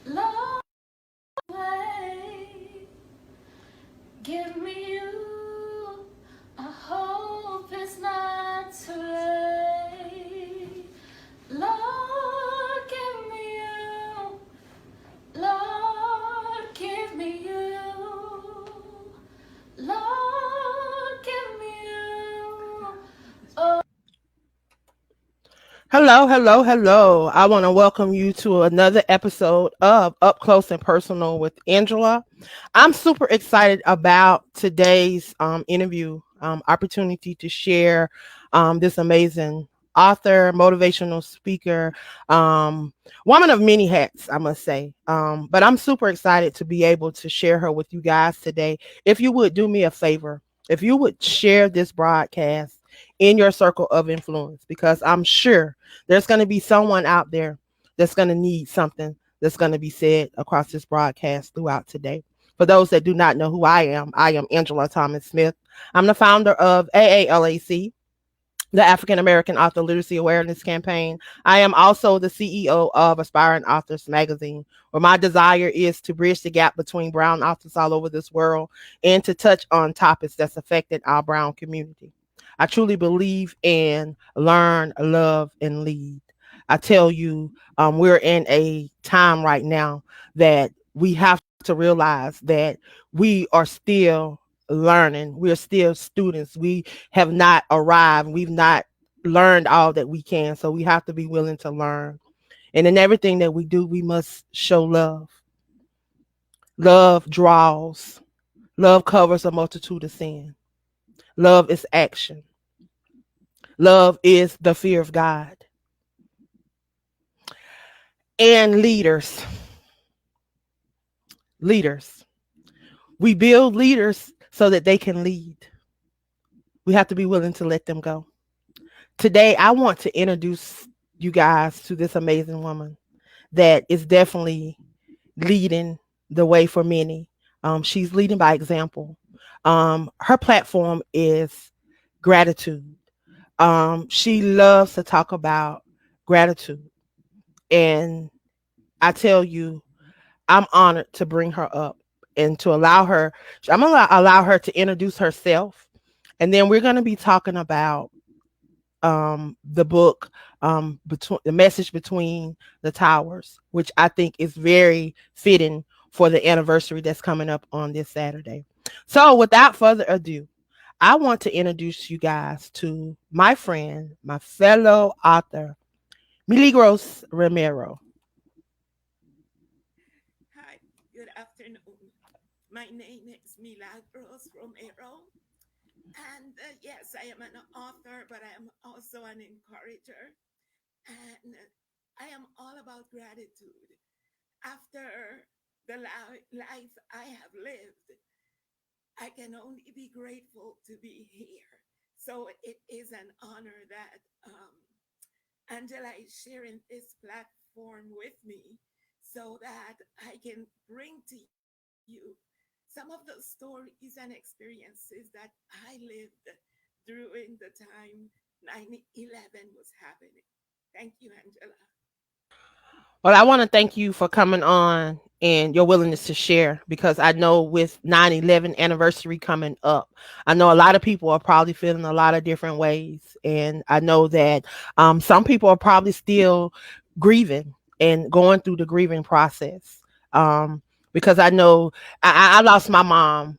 Love, play. Give me you. I hope it's not too late. Lord, give me you. Lord, give me you. Lord, give me you. Oh. Hello, hello, hello. I want to welcome you to another episode of Up Close and Personal with Angela. I'm super excited about today's interview opportunity to share this amazing author, motivational speaker, woman of many hats, I must say. But I'm super excited to be able to share her with you guys today. If you would do me a favor, if you would share this broadcast in your circle of influence, because I'm sure there's going to be someone out there that's going to need something that's going to be said across this broadcast throughout today. For those that do not know who I am Angela Thomas Smith. I'm the founder of AALAC, the African American Author Literacy Awareness Campaign. I am also the CEO of Aspiring Authors Magazine, where my desire is to bridge the gap between brown authors all over this world and to touch on topics that's affecting our brown community. I truly believe in learn, love, and lead. I tell you, we're in a time right now that we have to realize that we are still learning. We're still students. We have not arrived. We've not learned all that we can. So we have to be willing to learn. And in everything that we do, we must show love. Love draws. Love covers a multitude of sin. Love is action. Love is the fear of God. And leaders. We build leaders so that they can lead. We have to be willing to let them go. Today, I want to introduce you guys to this amazing woman that is definitely leading the way for many. She's leading by example. Her platform is gratitude. She loves to talk about gratitude. And I tell you, I'm honored to bring her up and to allow her, I'm going to allow her to introduce herself. And then we're going to be talking about the book, between the message between the towers, which I think is very fitting for the anniversary that's coming up on this Saturday. So without further ado, I want to introduce you guys to my friend, my fellow author, Milagros Romero. Hi, good afternoon. My name is Milagros-Romero. And yes, I am an author, but I am also an encourager. And I am all about gratitude. After the life I have lived, I can only be grateful to be here. So it is an honor that Angela is sharing this platform with me so that I can bring to you some of the stories and experiences that I lived during the time 9/11 was happening. Thank you, Angela. Well, I want to thank you for coming on and your willingness to share, because I know with 9/11 anniversary coming up, I know a lot of people are probably feeling a lot of different ways. And I know that some people are probably still grieving and going through the grieving process. Because I know I lost my mom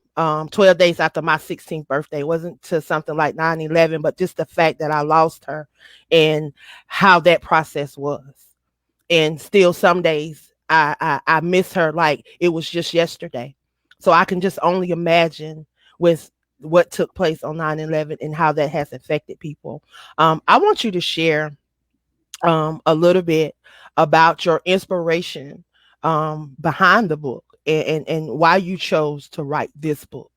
12 days after my 16th birthday. It wasn't to something like 9/11, but just the fact that I lost her and how that process was. And still some days I miss her like it was just yesterday. So I can just only imagine with what took place on 9/11 and how that has affected people. I want you to share a little bit about your inspiration behind the book, and why you chose to write this book.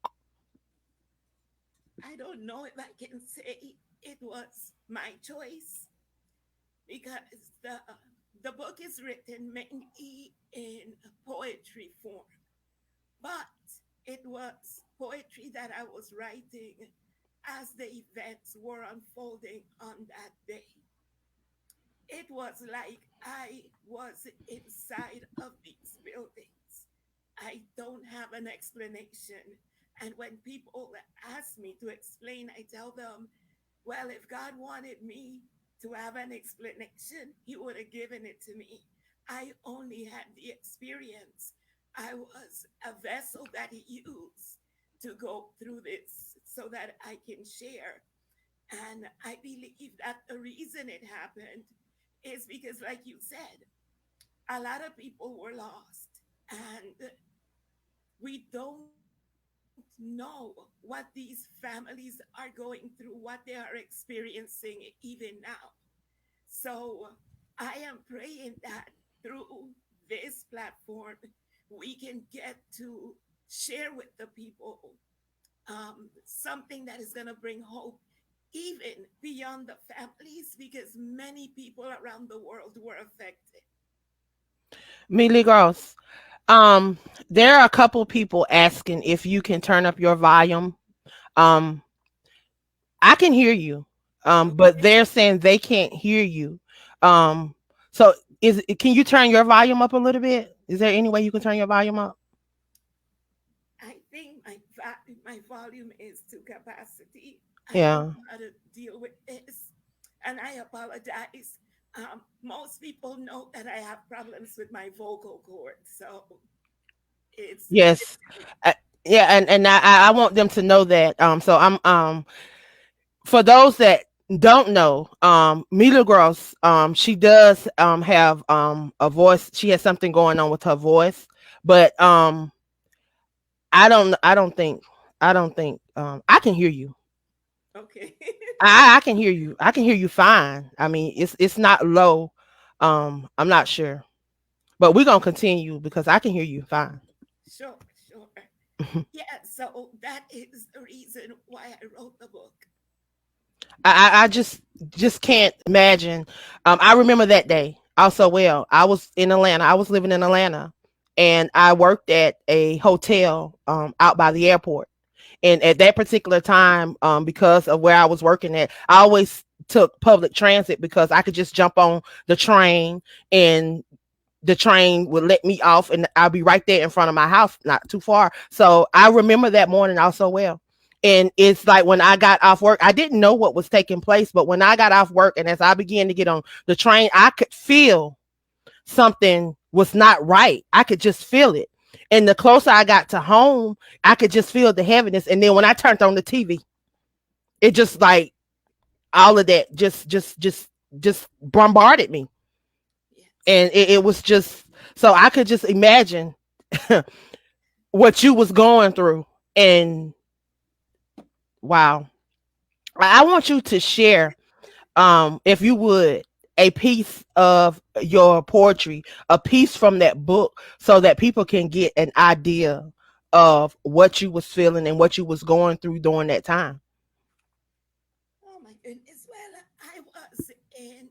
I don't know if I can say it was my choice because the book is written mainly in poetry form, but it was poetry that I was writing as the events were unfolding on that day. It was like I was inside of the have an explanation. And when people ask me to explain, I tell them, well, if God wanted me to have an explanation, He would have given it to me. I only had the experience. I was a vessel that He used to go through this so that I can share. And I believe that the reason it happened is because, like you said, a lot of people were lost. And we don't know what these families are going through, what they are experiencing even now. So I am praying that through this platform, we can get to share with the people something that is going to bring hope even beyond the families, because many people around the world were affected. Milagros, um, there are a couple people asking if you can turn up your volume. Um, I can hear you, but Okay. they're saying they can't hear you. Um, so can you turn your volume up a little bit? Is there any way you can turn your volume up? I think my volume is to capacity. I don't Yeah. know how to deal with this, and I apologize. Most people know that I have problems with my vocal cords, so it's Yes. Uh, yeah, and I want them to know that. So I'm for those that don't know, Mila Gross, she does have a voice. She has something going on with her voice, but I don't think I can hear you. okay. I can hear you. I can hear you fine. I mean, it's not low. I'm not sure, but we're gonna continue because I can hear you fine. Sure, sure. Yeah, so that is the reason why I wrote the book. I just can't imagine. I remember that day also well. I was in Atlanta. I was living in Atlanta, and I worked at a hotel out by the airport. And at that particular time, because of where I was working at, I always took public transit because I could just jump on the train and the train would let me off and I'll be right there in front of my house, not too far. So I remember that morning also well. And it's like when I got off work, I didn't know what was taking place, but when I got off work and as I began to get on the train, I could feel something was not right. I could just feel it. And the closer I got to home, I could just feel the heaviness. And then when I turned on the TV, it just like all of that just bombarded me. Yes. And it was just so I could just imagine what you was going through. And wow. I want you to share, if you would, a piece of your poetry, a piece from that book, so that people can get an idea of what you was feeling and what you was going through during that time. Oh my goodness. Well, I was in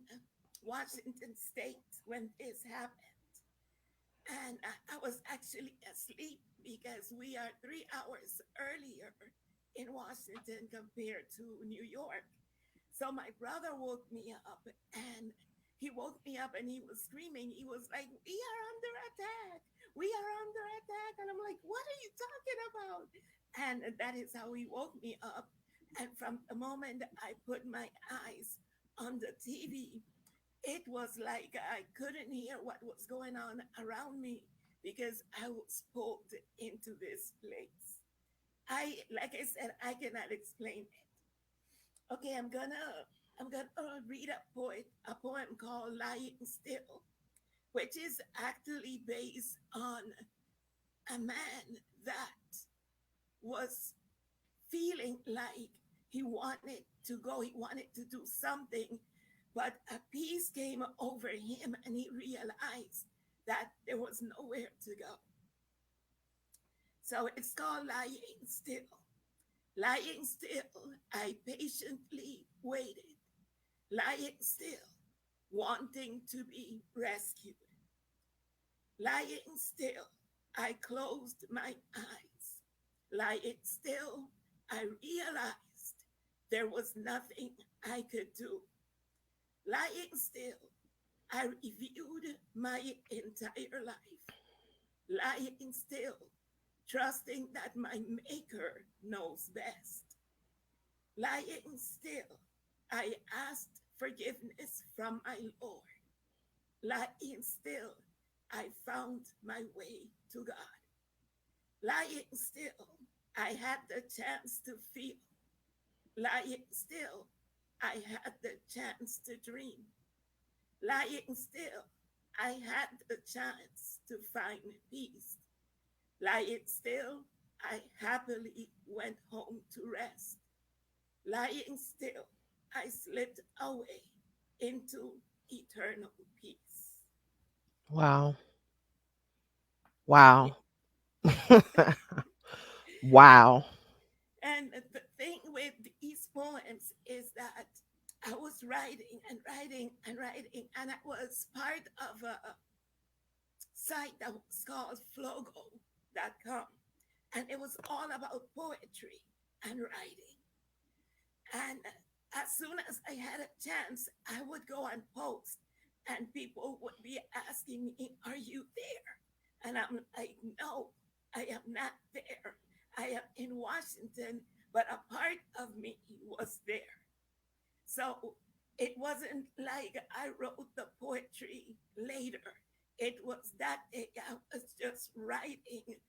Washington State when this happened. And I was actually asleep because we are 3 hours earlier in Washington compared to New York. So my brother woke me up, and he woke me up and he was screaming. He was like, "We are under attack. We are under attack." And I'm like, "What are you talking about?" And that is how he woke me up. And from the moment I put my eyes on the TV, it was like I couldn't hear what was going on around me because I was pulled into this place. Like I said, I cannot explain it. Okay, I'm gonna read a poem called "Lying Still," which is actually based on a man that was feeling like he wanted to go, he wanted to do something, but a peace came over him and he realized that there was nowhere to go. So it's called "Lying Still." Lying still, I patiently waited, lying still, wanting to be rescued. Lying still, I closed my eyes. Lying still, I realized there was nothing I could do. Lying still, I reviewed my entire life. Lying still, trusting that my Maker knows best. Lying still, I asked forgiveness from my Lord. Lying still, I found my way to God. Lying still, I had the chance to feel. Lying still, I had the chance to dream. Lying still, I had the chance to find peace. Lying still, I happily went home to rest. Lying still, I slipped away into eternal peace. Wow. Yeah. Wow. Wow. And the thing with these poems is that I was writing and writing and writing, and I was part of a site that was called flogo.com. And it was all about poetry and writing. And as soon as I had a chance, I would go and post, and people would be asking me, "Are you there?" And I'm like, "No, I am not there. I am in Washington, but a part of me was there." So it wasn't like I wrote the poetry later. It was that day I was just writing.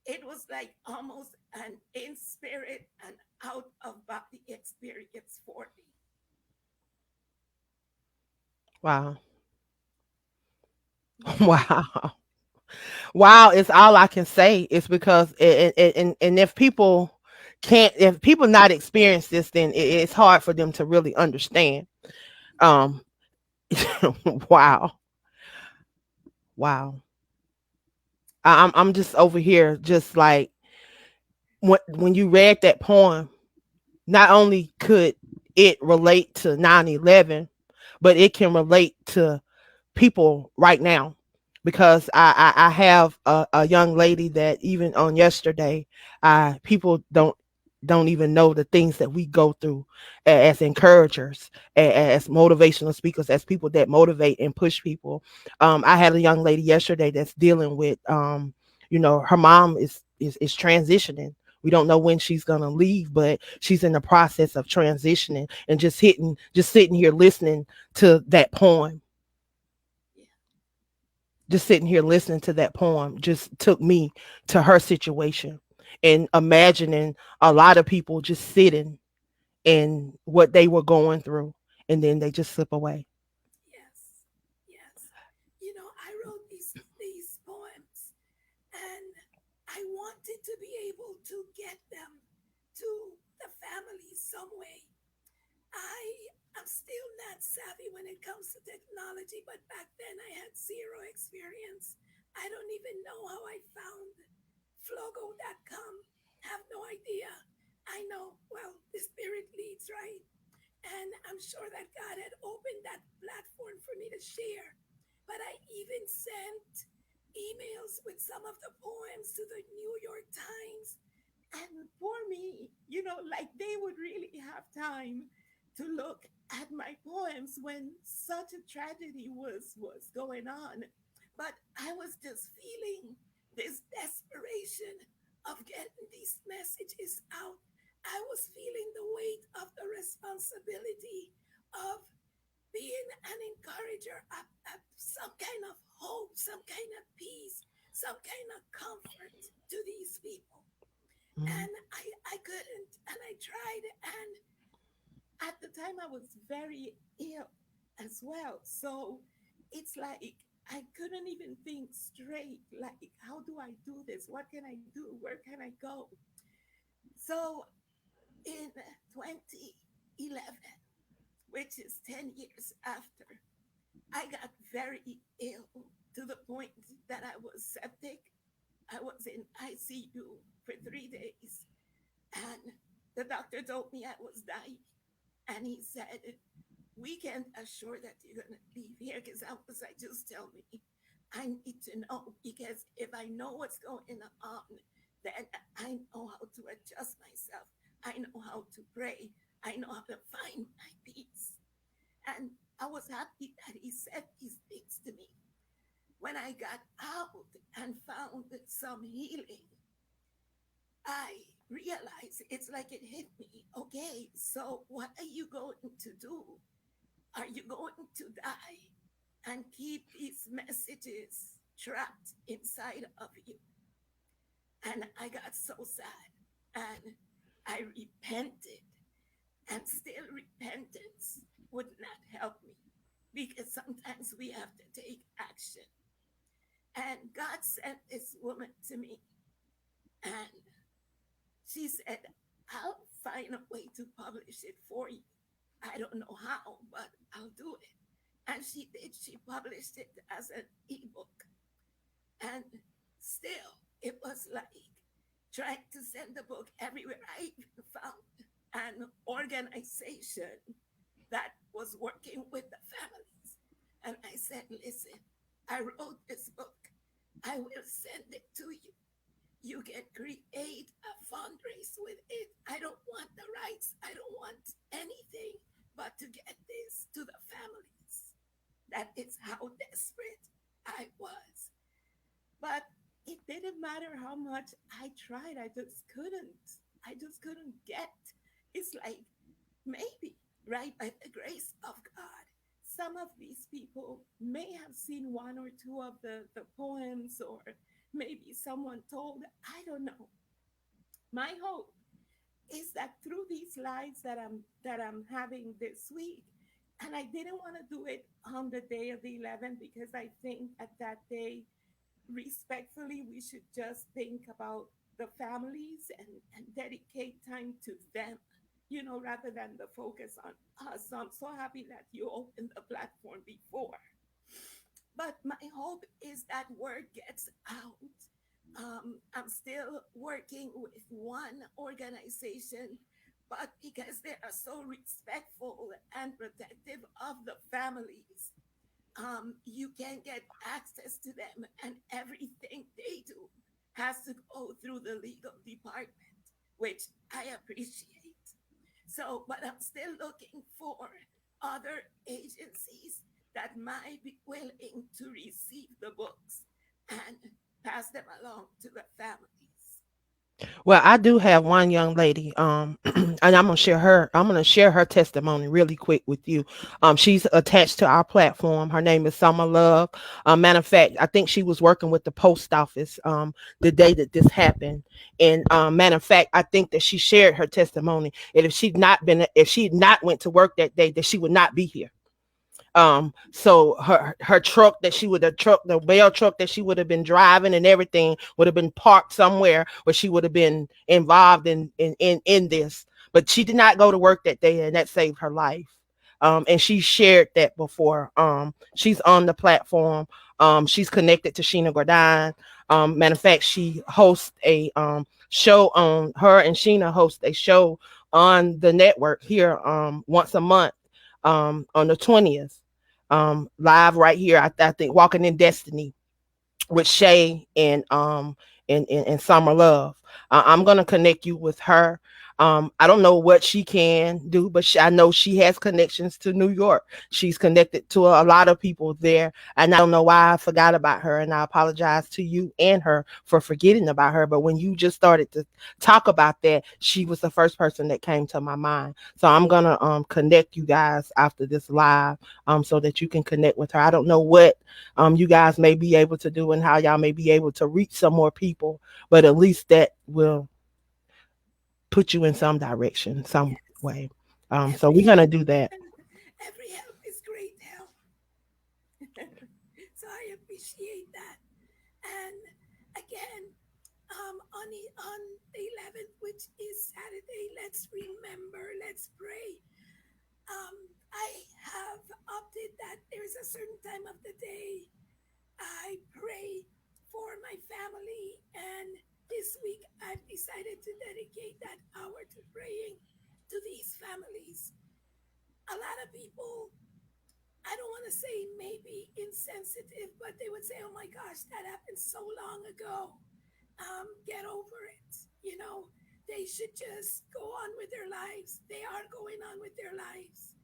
It was like almost an in spirit and out of body experience for me. Wow. Yeah. Wow. Wow is all I can say. It's because and if people can't, if people not experience this, then it's hard for them to really understand. Um wow. Wow. I'm just over here just like when you read that poem, not only could it relate to 9/11, but it can relate to people right now, because I have a young lady that even on yesterday, people don't even know the things that we go through as encouragers, as motivational speakers, as people that motivate and push people. I had a young lady yesterday that's dealing with her mom is transitioning. We don't know when she's gonna leave, but she's in the process of transitioning, and just sitting here listening to that poem, Yeah. just sitting here listening to that poem just took me to her situation, and imagining a lot of people just sitting in what they were going through, and then they just slip away. Yes. Yes. I wrote these poems, and I wanted to be able to get them to the family some way. I am still not savvy when it comes to technology, but back then I had zero experience. I don't even know how I found flogo.com. Have no idea. I know, well, the spirit leads, right? And I'm sure that God had opened that platform for me to share. But I even sent emails with some of the poems to the New York Times. And for me, like they would really have time to look at my poems when such a tragedy was going on. But I was just feeling this desperation of getting these messages out. I was feeling the weight of the responsibility of being an encourager of some kind of hope, some kind of peace, some kind of comfort to these people. Mhm. And I couldn't, and I tried, and at the time I was very ill as well. So it's like I couldn't even think straight. Like, how do I do this? What can I do? Where can I go? So in 2011, which is 10 years after, I got very ill to the point that I was septic. I was in ICU for 3 days, and the doctor told me I was dying. And he said, "We can't assure that you're going to leave here." Because I was like, "Just tell me. I need to know, because if I know what's going on, then I know how to adjust myself. I know how to pray. I know how to find my peace." And I was happy that he said these things to me. when I got out and found some healing, I realized it's like it hit me. Okay, so what are you going to do? Are you going to die and keep these messages trapped inside of you? And I got so sad and I repented, and still repentance would not help me because sometimes we have to take action. And God sent this woman to me, and she said, I'll find a way to publish it for you. I don't know how, but I'll do it. And she did. She published it as an ebook. And still, it was like trying to send the book everywhere. I even found an organization that was working with the families. And I said, listen, I wrote this book. I will send it to you. You can create a fundraise with it. I don't want the rights. I don't want anything but to get this to the families. That is how desperate I was. But it didn't matter how much I tried. I just couldn't get. It's like maybe, right, by the grace of God, some of these people may have seen one or two of the poems, or maybe someone told, I don't know. My hope is that through these lives that I'm having this week, and I didn't want to do it on the day of the 11th because I think at that day, respectfully, we should just think about the families and dedicate time to them, rather than the focus on us. So I'm so happy that you opened the platform before. But my hope is that word gets out. I'm still working with one organization, but because they are so respectful and protective of the families, you can get access to them, and everything they do has to go through the legal department, which I appreciate. So, but I'm still looking for other agencies that might be willing to receive the books and pass them along to the families. Well, I do have one young lady, and I'm gonna share her testimony really quick with you. She's attached to our platform. Her name is Summer Love. Matter of fact, I think she was working with the post office the day that this happened. And matter of fact, I think that she shared her testimony. And if she had not went to work that day, that she would not be here. So her truck that she would have truck the mail truck that she would have been driving and everything would have been parked somewhere where she would have been involved in this. But she did not go to work that day, and that saved her life. And she shared that before. She's on the platform. She's connected to Sheena Gordine. Matter of fact, she hosts a show on her and Sheena host a show on the network here once a month on the 20th, live right here. I think Walking in Destiny with Shay and Summer Love. I'm gonna connect you with her. I don't know what she can do, but I know she has connections to New York. She's connected to a lot of people there, and I don't know why I forgot about her. And I apologize to you and her for forgetting about her. But when you just started to talk about that, she was the first person that came to my mind. So I'm gonna connect you guys after this live, so that you can connect with her. I don't know what you guys may be able to do and how y'all may be able to reach some more people, but at least that will put you in some direction, some Yes. way. So Every we're gonna help, do that. every help is great help. So I appreciate that. And again, on the 11th, which is Saturday, let's remember, let's pray. I have opted that there's a certain time of the day I pray for my family, and this week I've decided to dedicate that hour to praying to these families. A lot of people, I don't want to say maybe insensitive, but they would say, oh my gosh, that happened so long ago. Get over it. They should just go on with their lives. They are going on with their lives.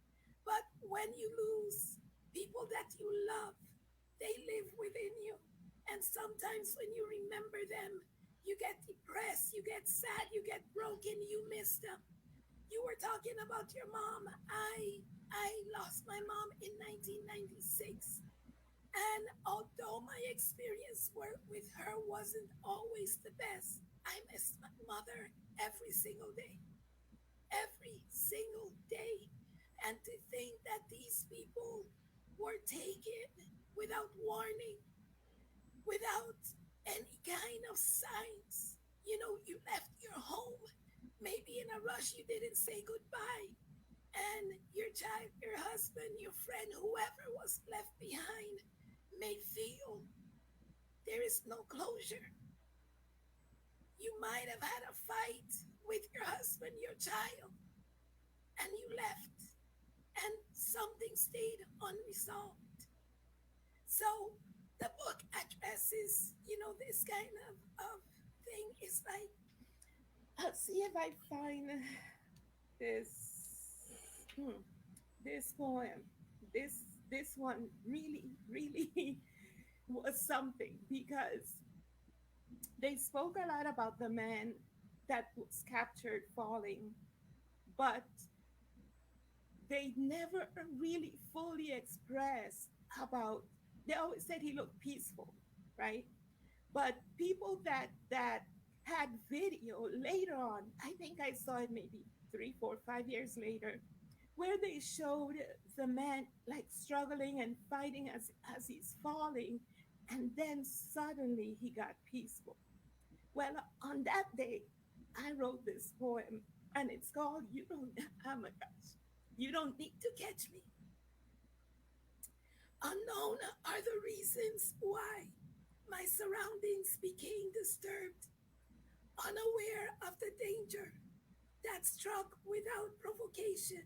But when you lose people that you love, They live within you. And sometimes when you remember them, you get depressed, you get sad, you get broken, you miss them. You were talking about your mom. I lost my mom in 1996. And although my experience with her wasn't always the best, I miss my mother every single day. Every single day. And to think that these people were taken without warning, without any kind of signs. You know, you left your home. Maybe in a rush you didn't say goodbye. And your child, your husband, your friend, whoever was left behind may feel there is no closure. You might have had a fight with your husband, your child, and you left, and something stayed unresolved. So the book addresses, this kind of thing. Is like, let's see if I find this hmm, this poem. This this one really was something, because they spoke a lot about the man that was captured falling, but they never really fully expressed about. They always said he looked peaceful, right? But people that had video later on, I think I saw it maybe 3, 4, 5 years later, where they showed the man like struggling and fighting as he's falling, and then suddenly he got peaceful. Well, on that day, I wrote this poem, and it's called "You Don't." Oh my gosh, you don't need to catch me. Unknown are the reasons why my surroundings became disturbed, unaware of the danger that struck without provocation.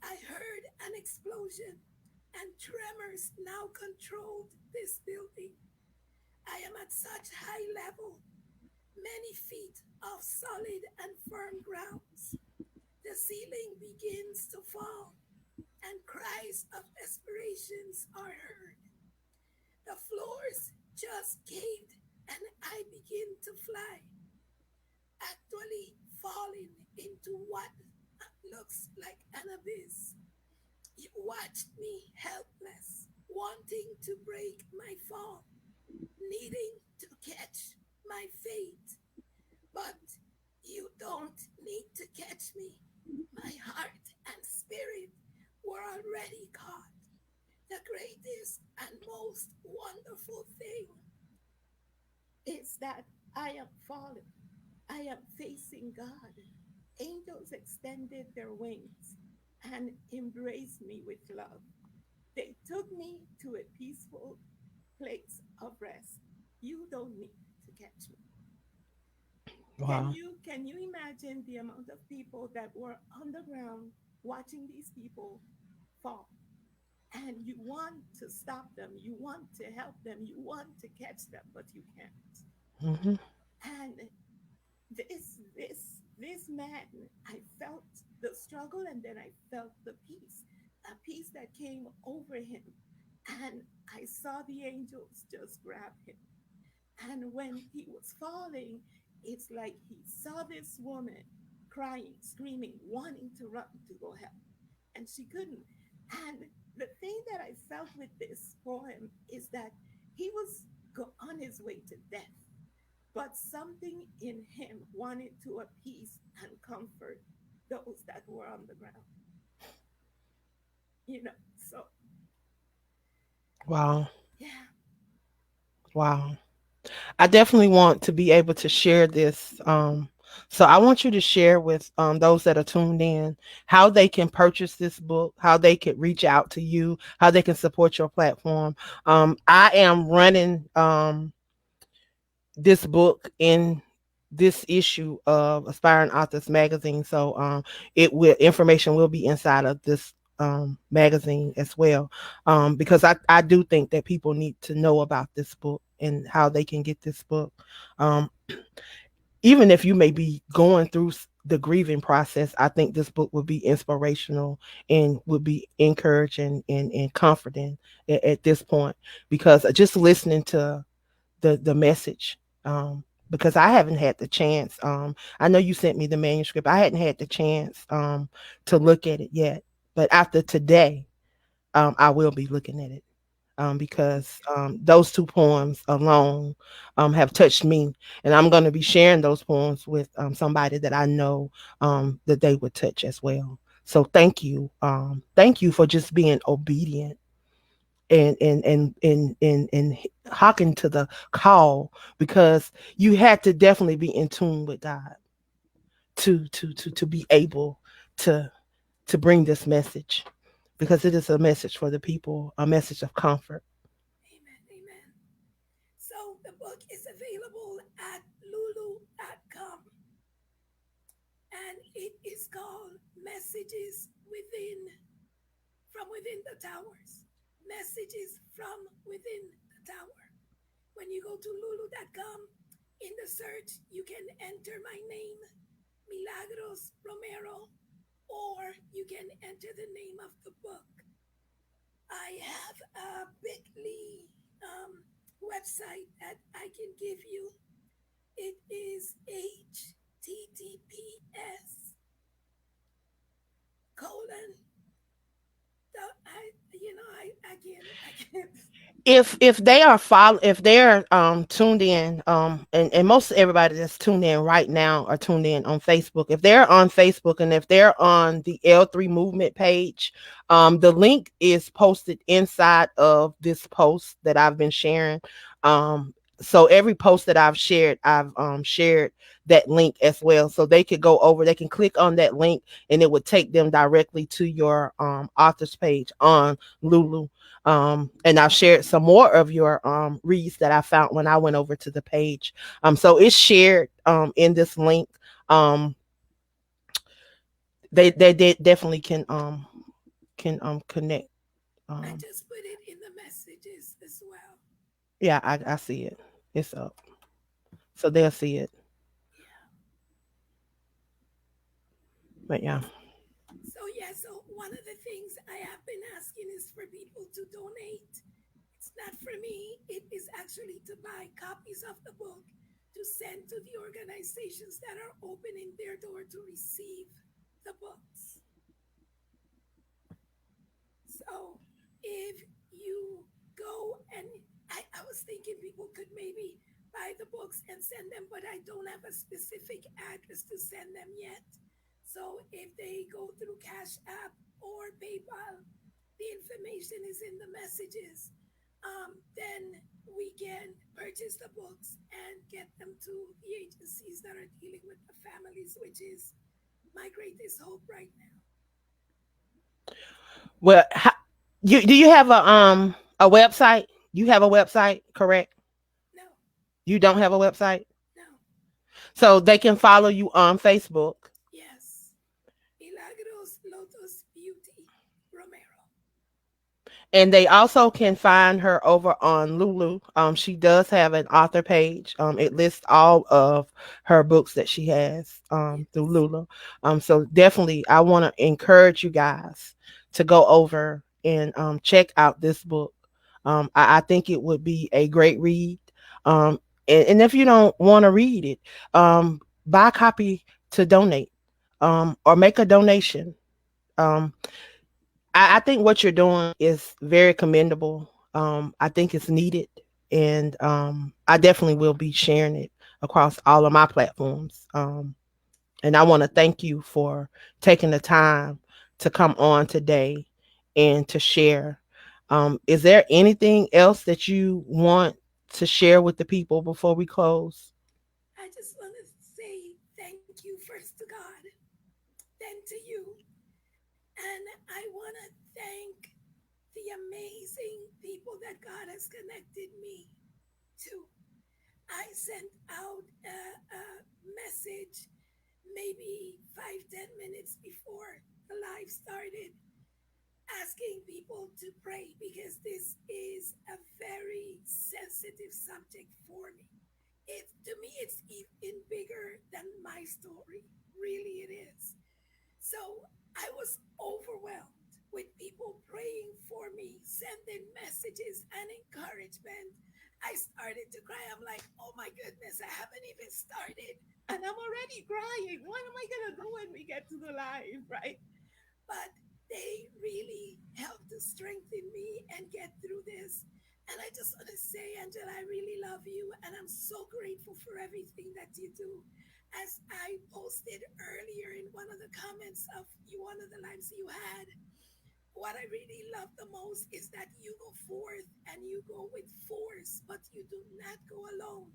I heard an explosion, and tremors now controlled this building. I am at such high level, many feet of solid and firm grounds. The ceiling begins to fall, and cries of desperations are heard. The floors just caved, and I begin to fly, actually falling into what looks like an abyss. You watched me helpless, wanting to break my fall, needing to catch my fate. But you don't need to catch me. My heart and spirit were already caught. The greatest and most wonderful thing is that I am fallen. I am facing God. Angels extended their wings and embraced me with love. They took me to a peaceful place of rest. You don't need to catch me. Can Wow. you can you imagine the amount of people that were on the ground watching these people fall? And you want to stop them, you want to help them, you want to catch them, but you can't. Hmm. And this man, I felt the struggle, and then I felt the peace, a peace that came over him. And I saw the angels just grab him. And when he was falling, it's like he saw this woman crying, screaming, wanting to run to go help, and she couldn't. And the thing that I felt with this poem is that he was on his way to death, but something in him wanted to appease and comfort those that were on the ground. So Wow. yeah, Wow. I definitely want to be able to share this. So I want you to share with those that are tuned in how they can purchase this book, how they can reach out to you, how they can support your platform. I am running this book in this issue of Aspiring Authors Magazine. So it will information will be inside of this magazine as well. Because I do think that people need to know about this book and how they can get this book. Um, even if you may be going through the grieving process, I think this book would be inspirational and would be encouraging and comforting at this point, because just listening to the message, because I haven't had the chance. I know you sent me the manuscript. I hadn't had the chance to look at it yet, but after today, I will be looking at it, because those two poems alone have touched me, and I'm going to be sharing those poems with somebody that I know that they would touch as well. So thank you for just being obedient and hearken to the call, because you had to definitely be in tune with God to be able to to bring this message, because it is a message for the people, a message of comfort. Amen. Amen. So the book is available at lulu.com and it is called Messages Within from Within the Towers. Messages from Within the Tower. When you go to lulu.com, in the search, you can enter my name, Milagros Romero, or you can enter the name of the book. I have a bit.ly website that I can give you. It is https colon. I can't. If they're tuned in, and most everybody that's tuned in right now are tuned in on Facebook. If they're on Facebook and if they're on the L3 movement page, the link is posted inside of this post that I've been sharing. So every post that I've shared that link as well, so they could go over, they can click on that link, and it would take them directly to your author's page on Lulu. And I've shared some more of your reads that I found when I went over to the page. So it's shared in this link. Um, they definitely can connect. I Um, just put it in the messages as well. yeah, I see it. It's up, so they'll see it. Yeah. But yeah. So one of the things I have been asking is for people to donate. It's not for me. It is actually to buy copies of the book to send to the organizations that are opening their door to receive the books. So if you go and I was thinking people could maybe buy the books and send them, but I don't have a specific address to send them yet. So if they go through Cash App or PayPal, the information is in the messages. Then we can purchase the books and get them to the agencies that are dealing with the families, which is my greatest hope right now. Well, you do you have a website? You have a website, correct? No, You don't have a website, no, so they can follow you on Facebook. yes. Milagros-Lotus Beauty Romero. And they also can find her over on Lulu. She does have an author page. It lists all of her books that she has through Yes. Lulu. So definitely, I want to encourage you guys to go over and check out this book. I think it would be a great read. And if you don't want to read it, buy a copy to donate, or make a donation. Um, I think what you're doing is very commendable. I think it's needed, and I definitely will be sharing it across all of my platforms. And I want to thank you for taking the time to come on today and to share. Is there anything else that you want to share with the people before we close? I just want to say thank you first to God, then to you. And I want to thank the amazing people that God has connected me to. I sent out a message maybe 5, 10 minutes before the live started, asking people to pray because this is a very sensitive subject for me. It to me it's even bigger than my story. Really it is. So I was overwhelmed with people praying for me, sending messages and encouragement. I started to cry. I'm like, oh my goodness, I haven't even started. And I'm already crying. What am I going to do when we get to the live, right? But they really helped to strengthen me and get through this. And I just want to say, Angela, I really love you. And I'm so grateful for everything that you do. As I posted earlier in one of the comments of one of the lives you had, what I really love the most is that you go forth and you go with force, but you do not go alone.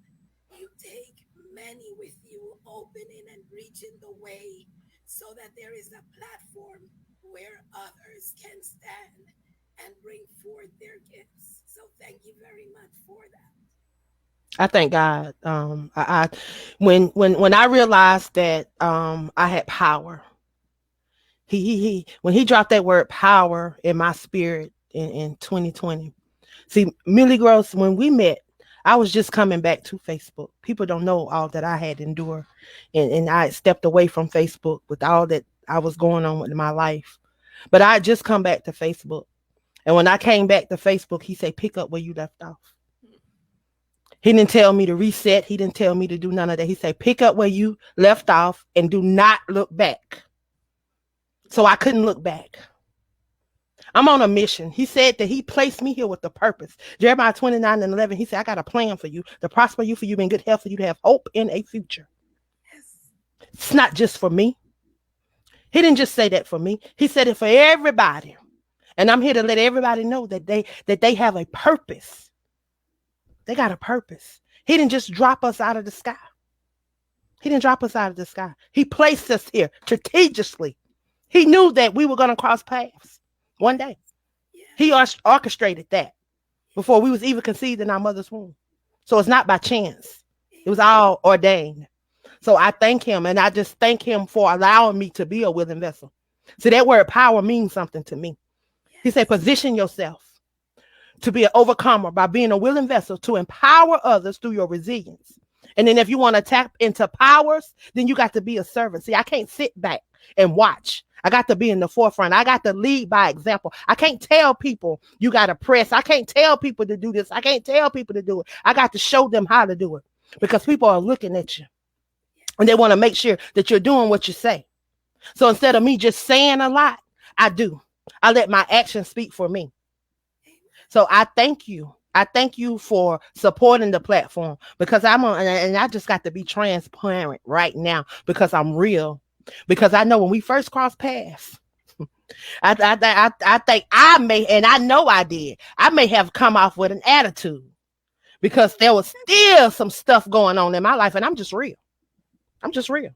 You take many with you, opening and reaching the way so that there is a platform where others can stand and bring forth their gifts. So thank you very much for that. I thank God. When I realized that I had power, he when he dropped that word power in my spirit in 2020. See, Millie Gross, when we met, I was just coming back to Facebook. People don't know all that I had endured, and I had stepped away from Facebook with all that I was going on with my life. But I had just come back to Facebook, and when I came back to Facebook, he said, "Pick up where you left off." He didn't tell me to reset. He didn't tell me to do none of that. He said, "Pick up where you left off and do not look back." So I couldn't look back. I'm on a mission. He said that he placed me here with a purpose. Jeremiah 29:11, he said, I got a plan for you to prosper you, for you, be in good health, for you to have hope in a future. Yes. It's not just for me. He didn't just say that for me. He said it for everybody. And I'm here to let everybody know that they have a purpose. They got a purpose. He didn't just drop us out of the sky. He didn't drop us out of the sky. He placed us here strategically. He knew that we were going to cross paths one day. He Yes. orchestrated that before we was even conceived in our mother's womb. So it's not by chance. It was Amen. all ordained. So I thank him, and I just thank him for allowing me to be a willing vessel. See, that word power means something to me. He said, Yes. position yourself to be an overcomer by being a willing vessel to empower others through your resilience. And then if you want to tap into powers, then you got to be a servant. See, I can't sit back and watch. I got to be in the forefront. I got to lead by example. I can't tell people you got to press. I can't tell people to do this. I can't tell people to do it. I got to show them how to do it because people are looking at you and they Yes. want to make sure that you're doing what you say. So instead of me just saying a lot, I do. I let my actions speak for me. Amen. So I thank you. I thank you for supporting the platform because I'm on, and I just got to be transparent right now because I'm real. Because I know when we first crossed paths, I think I may, and I know I did, I may have come off with an attitude because there was still some stuff going on in my life, and I'm just real. I'm just real.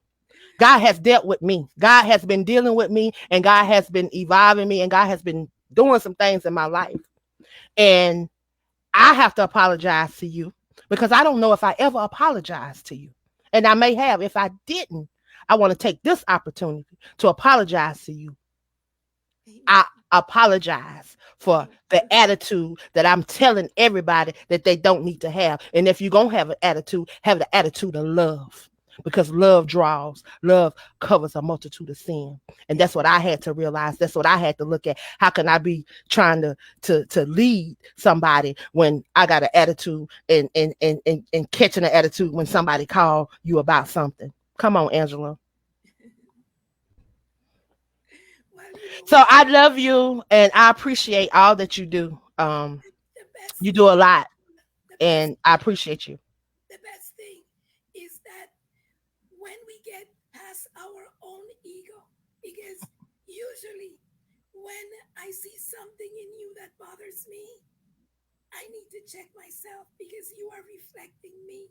God has dealt with me. God has been dealing with me, and God has been evolving me, and God has been doing some things in my life. And I have to apologize to you because I don't know if I ever apologized to you. And I may have. If I didn't, I want to take this opportunity to apologize to you. I Amen. apologize for the attitude that I'm telling everybody that they don't need to have. And if you're going to have the attitude of love because love draws, love covers a multitude of sin. And that's what I had to realize. That's what I had to look at. How can I be trying to lead somebody when I got an attitude and catching an attitude when somebody call you about something? Come on, Angela. Well, So I love you and I appreciate all that you do. the best You do a thing, lot the best and I thing, appreciate you. the best thing is that when we get past our own ego, because usually when I see something in you that bothers me, I need to check myself because you are reflecting me,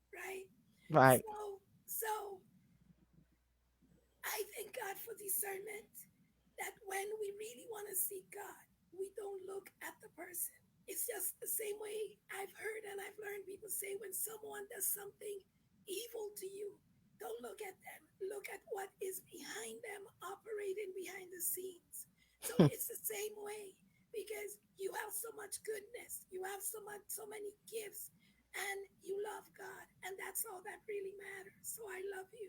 right? Right. So I thank God for discernment that when we really want to seek God, we don't look at the person. It's just the same way I've heard and I've learned people say when someone does something evil to you, don't look at them. Look at what is behind them, operating behind the scenes. So it's the same way because you have so much goodness, you have so many gifts, and you love God that's all that really matters. So I love you.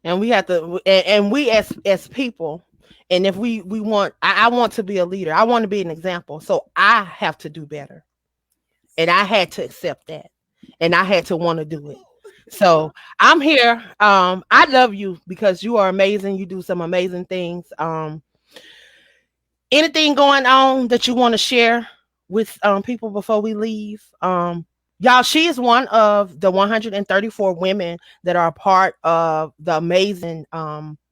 And we have to, and we as people, and if we want, I want to be a leader. I want to be an example. So I have to do better. And Yes. I had to accept that. And I had to want to do it. Oh, So I'm here. I love you because you are amazing. You do some amazing things. Anything going on that you want to share with people before we leave? Y'all, she is one of the 134 women that are a part of the amazing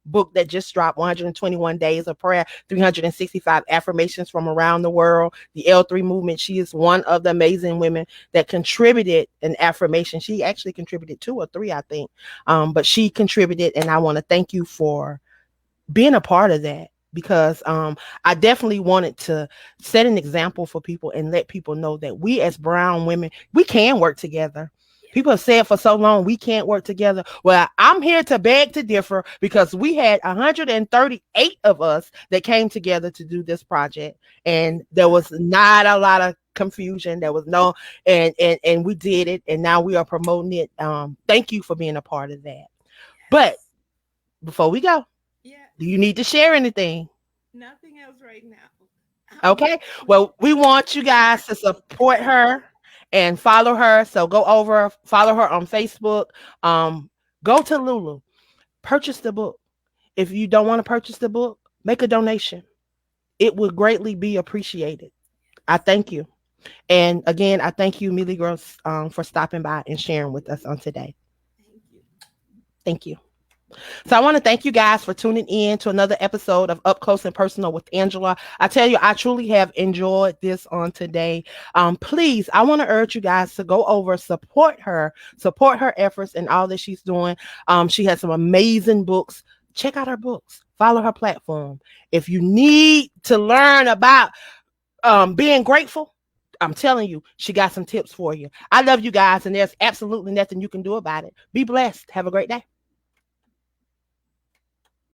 book that just dropped, 121 Days of Prayer, 365 Affirmations from Around the World, the L3 movement. She is one of the amazing women that contributed an affirmation. She actually contributed two or three, I think, but she contributed, and I want to thank you for being a part of that, because I definitely wanted to set an example for people and let people know that we as brown women, we can work together. People have yes. said for so long we can't work together. Well, I'm here to beg to differ, because we had 138 of us that came together to do this project, Praise and there God. was not a lot of confusion. There was no, and we did it, and now we are promoting it. Thank you for being a part of that. But Yes. before we go, do Yes. you need to share anything? Nothing else right now. Okay. We Well, we want you guys to support her and follow her. So go over, follow her on Facebook. Um, Go to Lulu, purchase the book. If you don't want to purchase the book, make a donation. It would greatly be appreciated. I thank you. And again, I thank you, Millie Gross, for stopping by and sharing with us on today. thank you. Thank you. So I want to thank you guys for tuning in to another episode of Up Close and Personal with Angela. I tell you, I truly have enjoyed this on today. Please, I want to urge you guys to go over, support her efforts and all that she's doing. She has some amazing books. Check out her books. Follow her platform. If you need to learn about being grateful, I'm telling you, she got some tips for you. I love you guys, and there's absolutely nothing you can do about it. Be blessed. Have a great day.